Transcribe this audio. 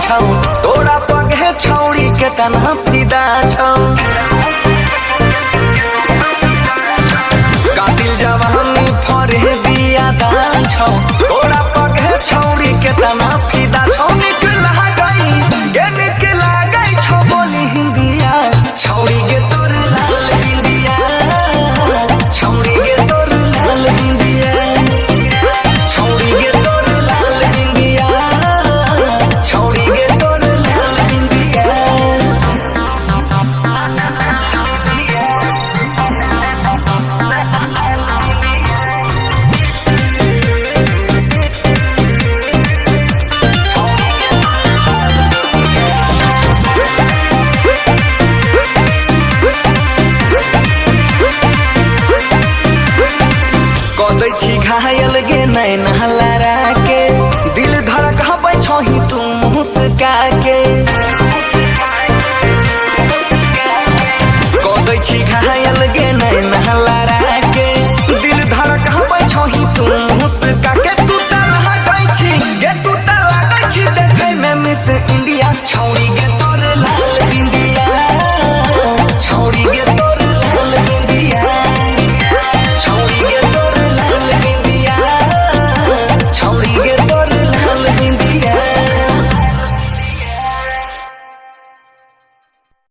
छौ तोरा पगे छौरी के तना फिदा छौ कातिल जवानी फरे बिया दान छौ तोरा पगे छौरी के तना फिदा छौ निकला गई ये निकला गई छौ बोली हिंदिया छौरी के तोर लाल बिंदिया छौरी के तोर लाल बिंदिया छौरी के तोर लाल बिंदिया छौरी के तोर लाल बिंदिया कदै छी घायल गे नैन हलारा के दिल धड़काबै छही तू मुस्का के कदै छी घायल गे नैन हलारा के दिल धड़काबै छही तू